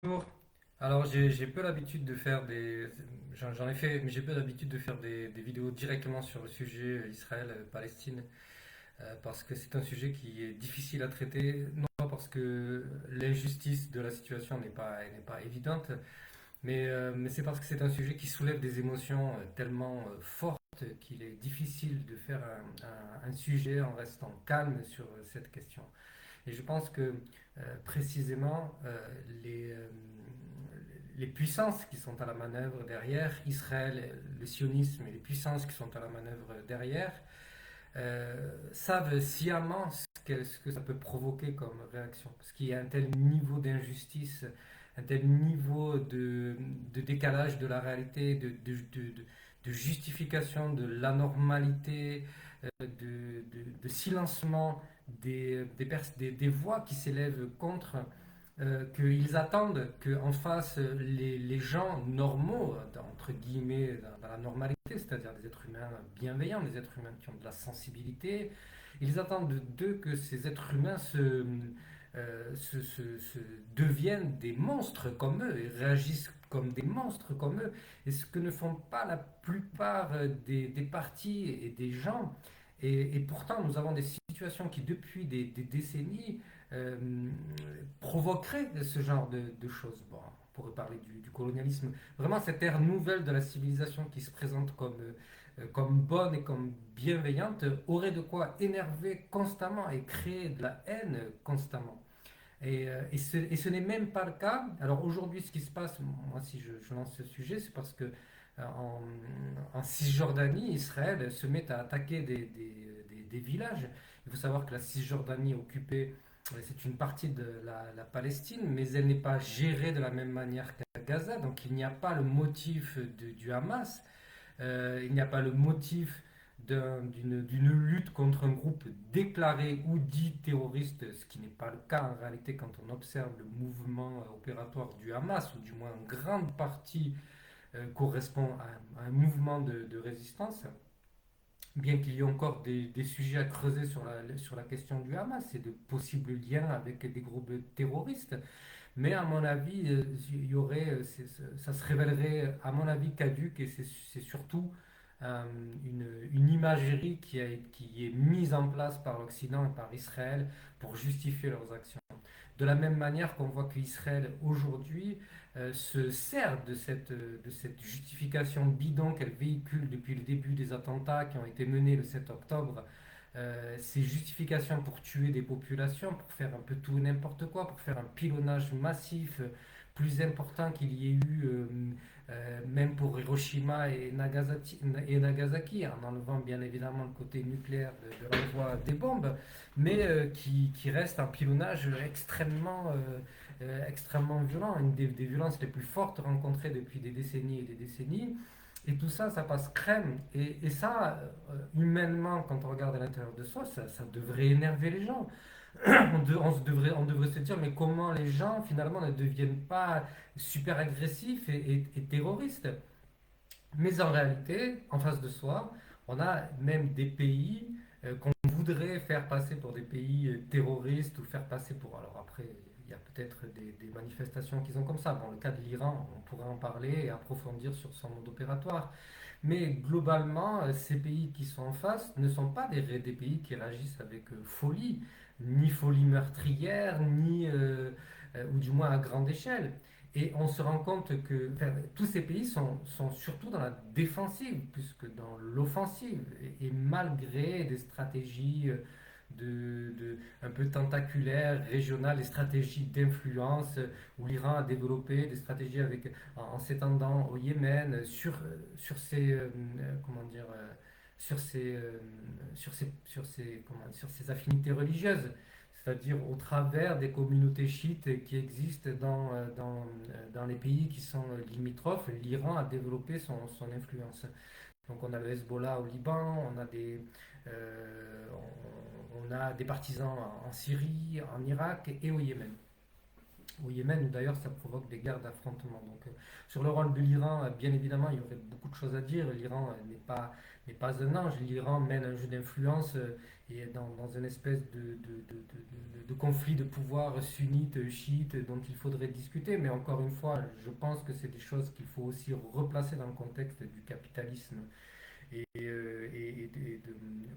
Bonjour. Alors j'ai peu l'habitude de faire j'en ai fait, mais j'ai peu l'habitude de faire des vidéos directement sur le sujet Israël-Palestine, parce que c'est un sujet qui est difficile à traiter, non pas parce que l'injustice de la situation n'est pas évidente, mais c'est parce que c'est un sujet qui soulève des émotions tellement fortes qu'il est difficile de faire un sujet en restant calme sur cette question. Et je pense que précisément les puissances qui sont à la manœuvre derrière, Israël, le sionisme et les puissances qui sont à la manœuvre derrière, savent sciemment ce que ça peut provoquer comme réaction. Parce qu'il y a un tel niveau d'injustice, un tel niveau de décalage de la réalité, de justification de l'anormalité, de silencement des voix qui s'élèvent contre, qu'ils attendent qu'en face les gens normaux, entre guillemets, dans la normalité, c'est-à-dire des êtres humains bienveillants, des êtres humains qui ont de la sensibilité, ils attendent d'eux que ces êtres humains se deviennent des monstres comme eux et réagissent comme des monstres comme eux. Et ce que ne font pas la plupart des partis et des gens. Et pourtant, nous avons des situations qui, depuis des décennies, euh, provoqueraient ce genre de choses. Bon, on pourrait parler du colonialisme. Vraiment, cette ère nouvelle de la civilisation qui se présente comme bonne et comme bienveillante aurait de quoi énerver constamment et créer de la haine constamment. Et ce n'est même pas le cas. Alors aujourd'hui, ce qui se passe, moi si je lance ce sujet, c'est parce que en Cisjordanie, Israël se met à attaquer des villages. Il faut savoir que la Cisjordanie occupée, c'est une partie de la Palestine, mais elle n'est pas gérée de la même manière qu'à Gaza. Donc il n'y a pas le motif du Hamas, il n'y a pas le motif d'une lutte contre un groupe déclaré ou dit terroriste, ce qui n'est pas le cas en réalité quand on observe le mouvement opératoire du Hamas, ou du moins en grande partie correspond à un mouvement de résistance, bien qu'il y ait encore des sujets à creuser sur la question du Hamas et de possibles liens avec des groupes terroristes. Mais à mon avis, il y aurait, ça se révélerait, à mon avis, caduque et c'est surtout euh, une imagerie qui est mise en place par l'Occident et par Israël pour justifier leurs actions. De la même manière qu'on voit qu'Israël aujourd'hui se sert de cette justification bidon qu'elle véhicule depuis le début des attentats qui ont été menés le 7 octobre, ces justifications pour tuer des populations, pour faire un peu tout et n'importe quoi, pour faire un pilonnage massif plus important qu'il y ait eu même pour Hiroshima et Nagasaki, en enlevant bien évidemment le côté nucléaire de l'envoi des bombes, mais qui reste un pilonnage extrêmement violent, une des violences les plus fortes rencontrées depuis des décennies et des décennies. Et tout ça, ça passe crème. Et ça, humainement, quand on regarde à l'intérieur de soi, ça devrait énerver les gens. On devrait se dire, mais comment les gens, finalement, ne deviennent pas super agressifs et terroristes. Mais en réalité, en face de soi, on a même des pays qu'on voudrait faire passer pour des pays terroristes ou faire passer pour... Alors après, il y a peut-être des manifestations qui sont comme ça. Bon, le cas de l'Iran, on pourrait en parler et approfondir sur son mode opératoire. Mais globalement, ces pays qui sont en face ne sont pas des pays qui réagissent avec folie, ni folie meurtrière, ou du moins à grande échelle. Et on se rend compte que enfin, tous ces pays sont surtout dans la défensive plus que dans l'offensive. Et malgré des stratégies un peu tentaculaires, régionales, des stratégies d'influence, où l'Iran a développé des stratégies en s'étendant au Yémen, comment dire, sur ses, sur ses affinités religieuses, c'est-à-dire au travers des communautés chiites qui existent dans les pays qui sont limitrophes. L'Iran a développé son influence. Donc on a le Hezbollah au Liban, on a des partisans en Syrie, en Irak et au Yémen. au Yémen, où d'ailleurs ça provoque des guerres d'affrontement. Donc, sur le rôle de l'Iran, bien évidemment, il y aurait beaucoup de choses à dire. L'Iran n'est pas un ange. L'Iran mène un jeu d'influence et est dans une espèce de conflit de pouvoir sunnite, chiite, dont il faudrait discuter. Mais encore une fois, je pense que c'est des choses qu'il faut aussi replacer dans le contexte du capitalisme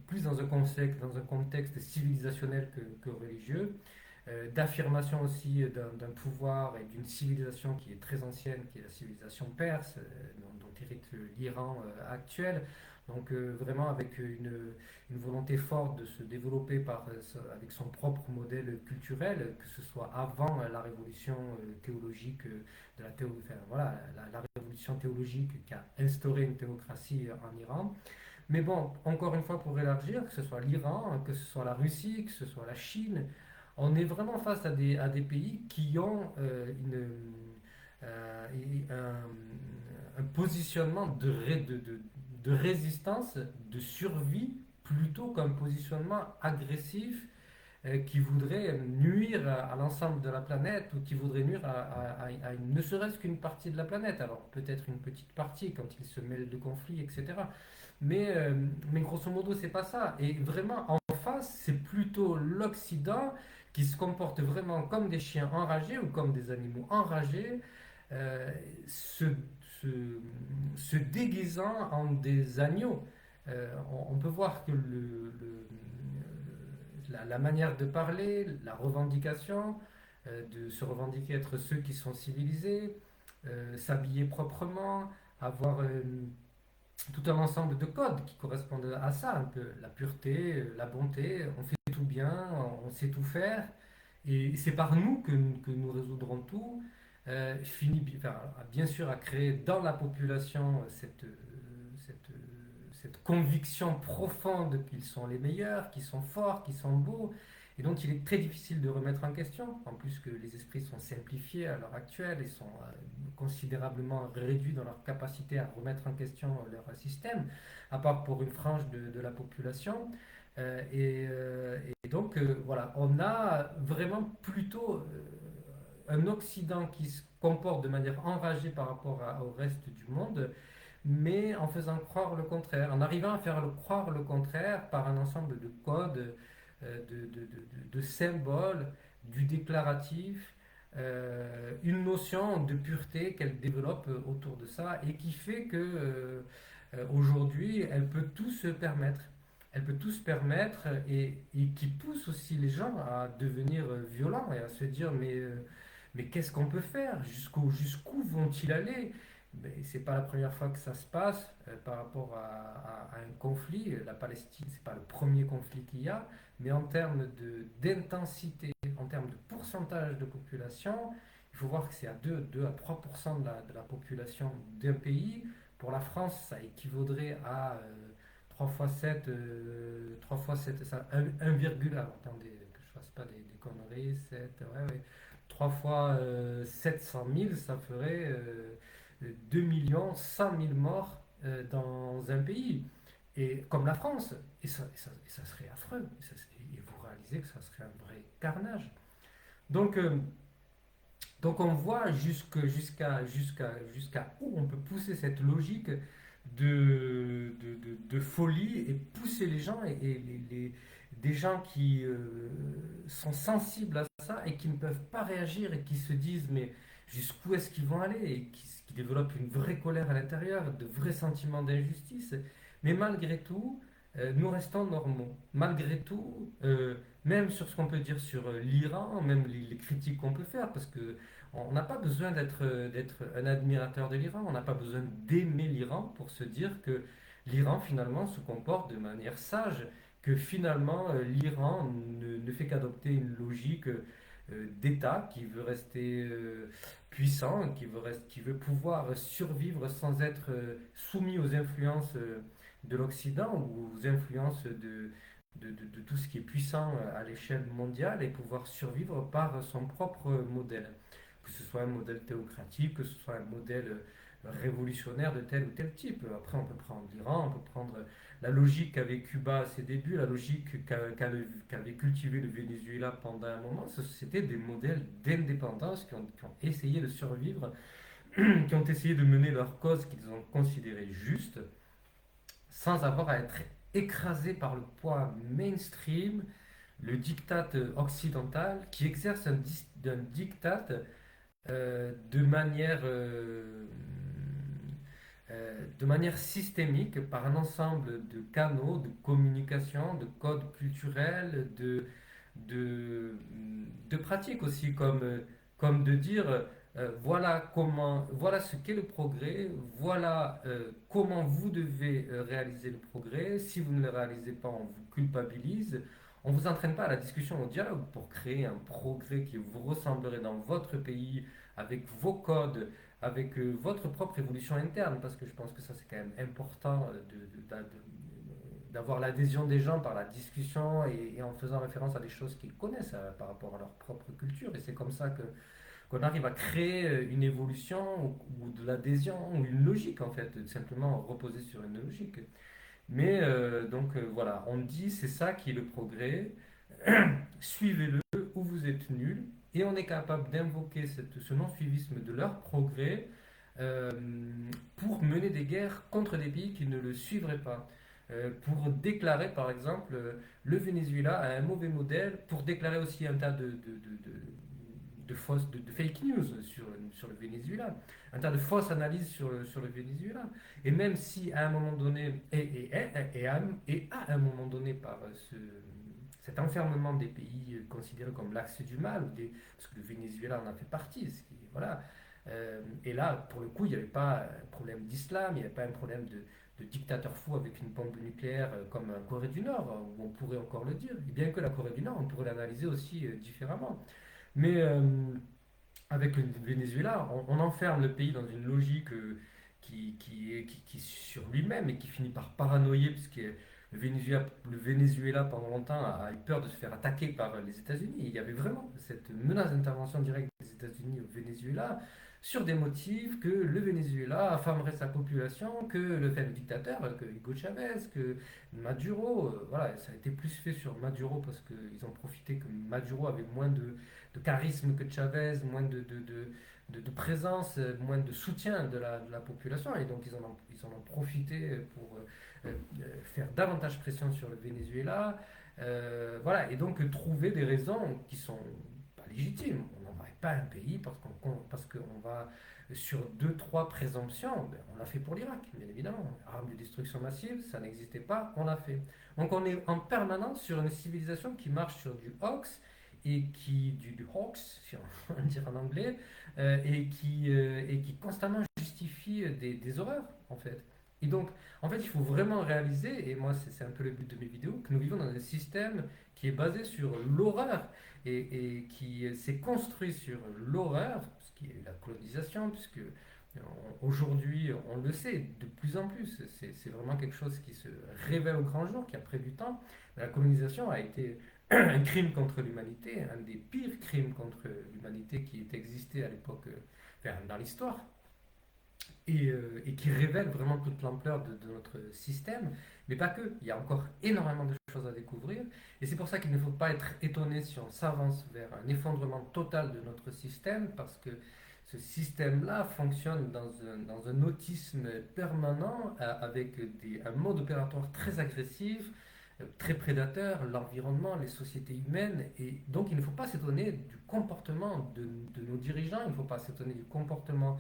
plus dans un contexte civilisationnel que religieux, d'affirmation aussi d'un pouvoir et d'une civilisation qui est très ancienne, qui est la civilisation perse, dont hérite l'Iran actuel. Donc vraiment avec une volonté forte de se développer avec son propre modèle culturel, que ce soit avant la révolution théologique de la enfin, voilà, la révolution théologique qui a instauré une théocratie en Iran. Mais bon, encore une fois, pour élargir, que ce soit l'Iran, que ce soit la Russie, que ce soit la Chine, on est vraiment face à des pays qui ont euh, un positionnement de résistance, de survie, plutôt qu'un positionnement agressif qui voudrait nuire à l'ensemble de la planète ou qui voudrait nuire ne serait-ce qu'une partie de la planète. Alors peut-être une petite partie quand il se mêle de conflits, etc. Mais grosso modo, c'est pas ça. Et vraiment, en face, c'est plutôt l'Occident qui se comporte vraiment comme des chiens enragés ou comme des animaux enragés, euh, se, se, se déguisant en des agneaux. On peut voir que la manière de parler, la revendication, de se revendiquer être ceux qui sont civilisés, s'habiller proprement, avoir tout un ensemble de codes qui correspondent à ça, un peu la pureté, la bonté, on fait tout bien, on sait tout faire, et c'est par nous que nous résoudrons tout. Finit enfin, bien sûr à créer dans la population cette, cette conviction profonde qu'ils sont les meilleurs, qu'ils sont forts, qu'ils sont beaux, et donc il est très difficile de remettre en question, en plus que les esprits sont simplifiés à l'heure actuelle et sont considérablement réduits dans leur capacité à remettre en question leur système, à part pour une frange de la population. Et donc voilà, on a vraiment plutôt un Occident qui se comporte de manière enragée par rapport au reste du monde, mais en faisant croire le contraire, en arrivant à faire croire le contraire par un ensemble de codes, de symboles, du déclaratif, une notion de pureté qu'elle développe autour de ça et qui fait que aujourd'hui, elle peut tout se permettre. Elle peut tout se permettre et qui pousse aussi les gens à devenir violents et à se dire mais qu'est-ce qu'on peut faire? Jusqu'où vont-ils aller? Mais c'est pas la première fois que ça se passe par rapport à un conflit. La Palestine, c'est pas le premier conflit qu'il y a, mais en termes d'intensité, en termes de pourcentage de population, il faut voir que c'est à 2 à 3% de la population d'un pays. Pour la France, ça équivaudrait à 3 fois 7, 3 fois 7 ça, 1, alors, attendez, que je fasse pas des conneries, 7, ouais, ouais. 3 fois 700 000, ça ferait 2 millions 100 000 morts dans un pays. Et comme la France, et ça serait affreux. Et vous réalisez que ça serait un vrai carnage. Donc, donc on voit jusqu'à où on peut pousser cette logique de folie et pousser les gens des gens qui sont sensibles à ça et qui ne peuvent pas réagir et qui se disent mais jusqu'où est-ce qu'ils vont aller et qui développent une vraie colère à l'intérieur, de vrais sentiments d'injustice. Mais malgré tout, nous restons normaux. Malgré tout, même sur ce qu'on peut dire sur l'Iran, même les critiques qu'on peut faire, parce que on n'a pas besoin d'être un admirateur de l'Iran, on n'a pas besoin d'aimer l'Iran pour se dire que l'Iran finalement se comporte de manière sage, que finalement l'Iran ne fait qu'adopter une logique d'État qui veut rester puissant, qui veut pouvoir survivre sans être soumis aux influences de l'Occident ou aux influences de tout ce qui est puissant à l'échelle mondiale et pouvoir survivre par son propre modèle. Que ce soit un modèle théocratique, que ce soit un modèle révolutionnaire de tel ou tel type. Après, on peut prendre l'Iran, on peut prendre la logique qu'avait Cuba à ses débuts, la logique qu'avait cultivé le Venezuela pendant un moment. C'était des modèles d'indépendance qui ont essayé de survivre, qui ont essayé de mener leur cause qu'ils ont considérée juste, sans avoir à être écrasés par le poids mainstream, le diktat occidental, qui exerce un diktat de manière systémique par un ensemble de canaux de communication, de codes culturels, de, de pratiques aussi, comme de dire voilà ce qu'est le progrès, voilà comment vous devez réaliser le progrès. Si vous ne le réalisez pas, on vous culpabilise. On ne vous entraîne pas à la discussion, au dialogue pour créer un progrès qui vous ressemblerait dans votre pays, avec vos codes, avec votre propre évolution interne, parce que je pense que ça c'est quand même important d'avoir l'adhésion des gens par la discussion et en faisant référence à des choses qu'ils connaissent par rapport à leur propre culture. Et c'est comme ça qu'on arrive à créer une évolution ou de l'adhésion ou une logique en fait, simplement reposer sur une logique. Mais voilà, on dit c'est ça qui est le progrès, suivez-le ou vous êtes nul, et on est capable d'invoquer ce non-suivisme de leur progrès euh, pour mener des guerres contre des pays qui ne le suivraient pas. Pour déclarer, par exemple, le Venezuela a un mauvais modèle, pour déclarer aussi un tas de fake news sur le Venezuela, un tas de fausses analyses sur le Venezuela. Et même si à un moment donné, et à un moment donné, par cet enfermement des pays considérés comme l'axe du mal, parce que le Venezuela en a fait partie, voilà. Et là, pour le coup, il n'y avait pas un problème d'islam, il n'y avait pas un problème de dictateur fou avec une bombe nucléaire comme en Corée du Nord, où on pourrait encore le dire. Et bien que la Corée du Nord, on pourrait l'analyser aussi différemment. Mais avec le Venezuela, on enferme le pays dans une logique qui sur lui-même et qui finit par paranoïer, puisque le Venezuela pendant longtemps a eu peur de se faire attaquer par les États-Unis. Il y avait vraiment cette menace d'intervention directe des États-Unis au Venezuela sur des motifs que le Venezuela affamerait sa population, que le dictateur, que Hugo Chavez, que Maduro, voilà, ça a été plus fait sur Maduro parce qu'ils ont profité que Maduro avait moins de charisme que Chavez, moins de présence, moins de soutien de la population. Et donc ils en ont profité pour faire davantage pression sur le Venezuela. Voilà, et donc trouver des raisons qui sont pas légitimes. On n'envahit pas un pays parce qu'on va sur deux, trois présomptions. Ben, on l'a fait pour l'Irak, bien évidemment. Arme de destruction massive, ça n'existait pas, on l'a fait. Donc on est en permanence sur une civilisation qui marche sur du hoax et du hoax, si on veut dire en anglais, et qui constamment justifie des horreurs, en fait. Et donc, en fait, il faut vraiment réaliser, et moi c'est un peu le but de mes vidéos, que nous vivons dans un système qui est basé sur l'horreur et qui s'est construit sur l'horreur, ce qui est la colonisation, puisque aujourd'hui, on le sait de plus en plus, c'est vraiment quelque chose qui se révèle au grand jour, qui a pris du temps. La colonisation a été un crime contre l'humanité, un des pires crimes contre l'humanité qui ait existé à l'époque, enfin, dans l'histoire, et qui révèle vraiment toute l'ampleur de notre système, mais pas que. Il y a encore énormément de choses à découvrir, et c'est pour ça qu'il ne faut pas être étonné si on s'avance vers un effondrement total de notre système, parce que ce système-là fonctionne dans un autisme permanent, avec un mode opératoire très agressif, très prédateur, l'environnement, les sociétés humaines, et donc il ne faut pas s'étonner du comportement de nos dirigeants, il ne faut pas s'étonner du comportement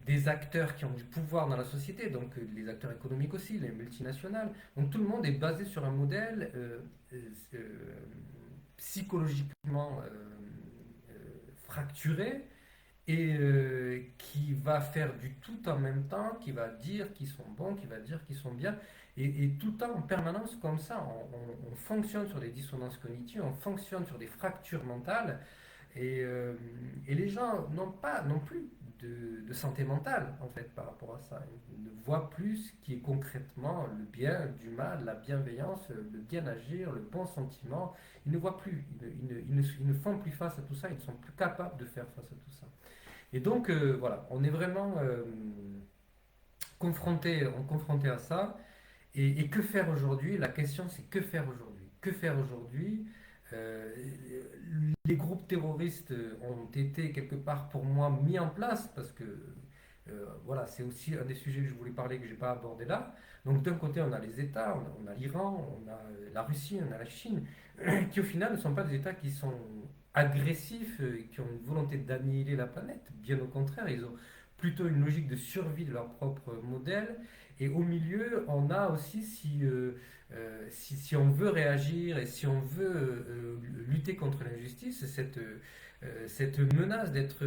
des acteurs qui ont du pouvoir dans la société, donc les acteurs économiques aussi, les multinationales. Donc tout le monde est basé sur un modèle euh, psychologiquement fracturé et qui va faire du tout en même temps, qui va dire qu'ils sont bons, qui va dire qu'ils sont bien, et tout le temps en permanence comme ça. On fonctionne sur des dissonances cognitives, on fonctionne sur des fractures mentales, et les gens n'ont pas non plus de santé mentale, en fait, par rapport à ça. Ils ne voient plus ce qui est concrètement le bien, du mal, la bienveillance, le bien agir, le bon sentiment. Ils ne voient plus, ils ne font plus face à tout ça, ils ne sont plus capables de faire face à tout ça. Et donc, voilà, on est vraiment confronté à ça. Et que faire aujourd'hui? La question, c'est que faire aujourd'hui? Que faire aujourd'hui? Euh, les groupes terroristes ont été quelque part pour moi mis en place parce que voilà, c'est aussi un des sujets que je voulais parler que je n'ai pas abordé là. Donc d'un côté, on a les États, on a l'Iran, on a la Russie, on a la Chine, qui au final ne sont pas des États qui sont agressifs, qui ont une volonté d'annihiler la planète. Bien au contraire, ils ont plutôt une logique de survie de leur propre modèle. Et au milieu, on a aussi, si on veut réagir et si on veut lutter contre l'injustice, cette menace d'être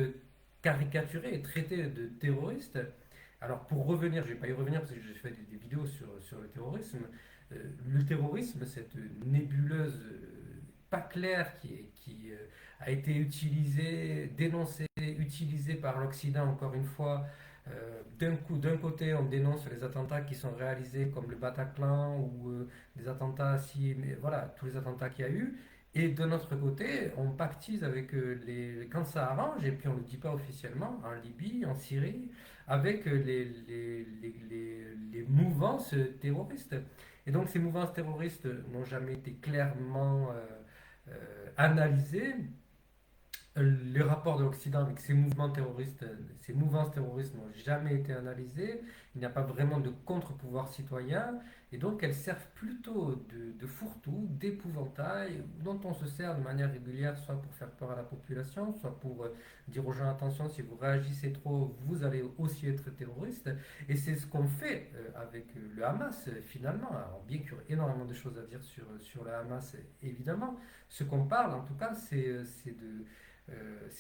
caricaturé et traité de terroriste. Alors pour revenir, je ne vais pas y revenir parce que j'ai fait des vidéos sur le terrorisme. Le terrorisme, cette nébuleuse pas claire qui a été utilisée, dénoncée, utilisée par l'Occident encore une fois. D'un côté, on dénonce les attentats qui sont réalisés comme le Bataclan ou des attentats, si, mais voilà, tous les attentats qu'il y a eu. Et de notre côté, on pactise avec quand ça arrange, et puis on ne le dit pas officiellement, en Libye, en Syrie, avec les mouvances terroristes. Et donc ces mouvances terroristes n'ont jamais été clairement analysées. Les rapports de l'Occident avec ces mouvements terroristes, ces mouvances terroristes n'ont jamais été analysés. Il n'y a pas vraiment de contre-pouvoir citoyen. Et donc elles servent plutôt de fourre-tout, d'épouvantail, dont on se sert de manière régulière, soit pour faire peur à la population, soit pour dire aux gens attention, si vous réagissez trop, vous allez aussi être terroriste. Et c'est ce qu'on fait avec le Hamas finalement. Alors bien qu'il y aurait énormément de choses à dire sur le Hamas, évidemment. Ce qu'on parle en tout cas, c'est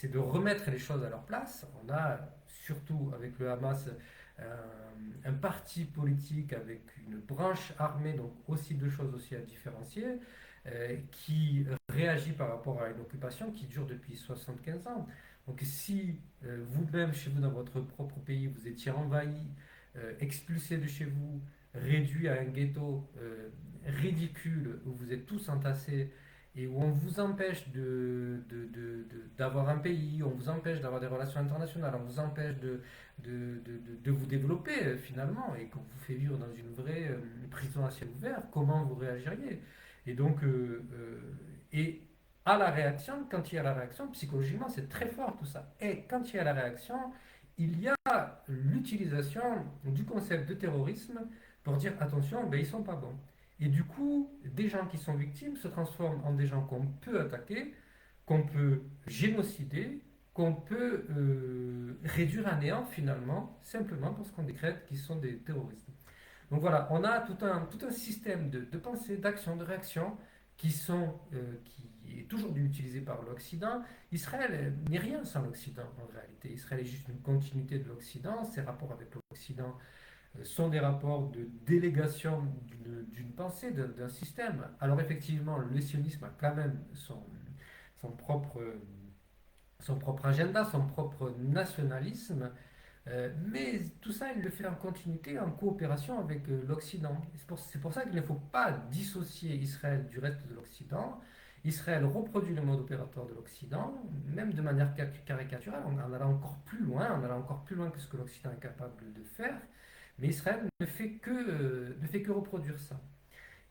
de remettre les choses à leur place. On a surtout avec le Hamas un parti politique avec une branche armée, donc aussi deux choses aussi à différencier, qui réagit par rapport à une occupation qui dure depuis 75 ans. Donc si vous-même, chez vous, dans votre propre pays, vous étiez envahi, expulsé de chez vous, réduit à un ghetto ridicule où vous êtes tous entassés et où on vous empêche d'avoir un pays, on vous empêche d'avoir des relations internationales, on vous empêche de vous développer finalement, et qu'on vous fait vivre dans une vraie prison à ciel ouvert, comment vous réagiriez? Et donc, et à la réaction, quand il y a la réaction, psychologiquement, c'est très fort tout ça. Et quand il y a la réaction, il y a l'utilisation du concept de terrorisme pour dire attention, ben, ils sont pas bons. Et du coup, des gens qui sont victimes se transforment en des gens qu'on peut attaquer, qu'on peut génocider, qu'on peut réduire à néant finalement, simplement parce qu'on décrète qu'ils sont des terroristes. Donc voilà, on a tout un système de pensée, d'action, de réaction qui est toujours utilisé par l'Occident. Israël n'est rien sans l'Occident en réalité. Israël est juste une continuité de l'Occident. Ses rapports avec l'Occident sont des rapports de délégation d'une pensée, d'un système. Alors effectivement, le sionisme a quand même son propre, son propre agenda, son propre nationalisme, mais tout ça, il le fait en continuité, en coopération avec l'Occident. C'est pour ça qu'il ne faut pas dissocier Israël du reste de l'Occident. Israël reproduit le mode opératoire de l'Occident, même de manière caricaturale, en allant encore plus loin, en allant encore plus loin que ce que l'Occident est capable de faire. Mais Israël ne fait que reproduire ça.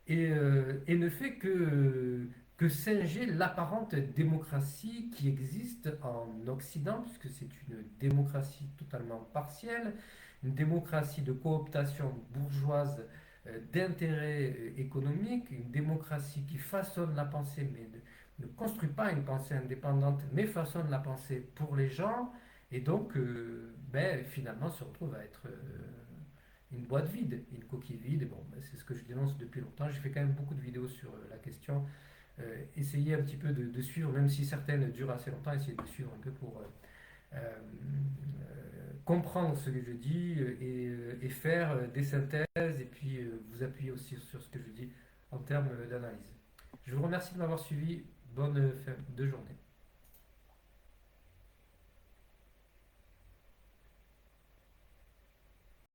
Et ne fait que singer l'apparente démocratie qui existe en Occident, puisque c'est une démocratie totalement partielle, une démocratie de cooptation bourgeoise d'intérêts économiques, une démocratie qui façonne la pensée, mais ne construit pas une pensée indépendante, mais façonne la pensée pour les gens, et donc ben, finalement se retrouve à être une boîte vide, une coquille vide. Et bon, ben, c'est ce que je dénonce depuis longtemps. J'ai fait quand même beaucoup de vidéos sur la question. Essayer un petit peu de suivre, même si certaines durent assez longtemps, essayer de suivre un peu pour comprendre ce que je dis et faire des synthèses et puis vous appuyer aussi sur ce que je dis en termes d'analyse. Je vous remercie de m'avoir suivi. Bonne fin de journée.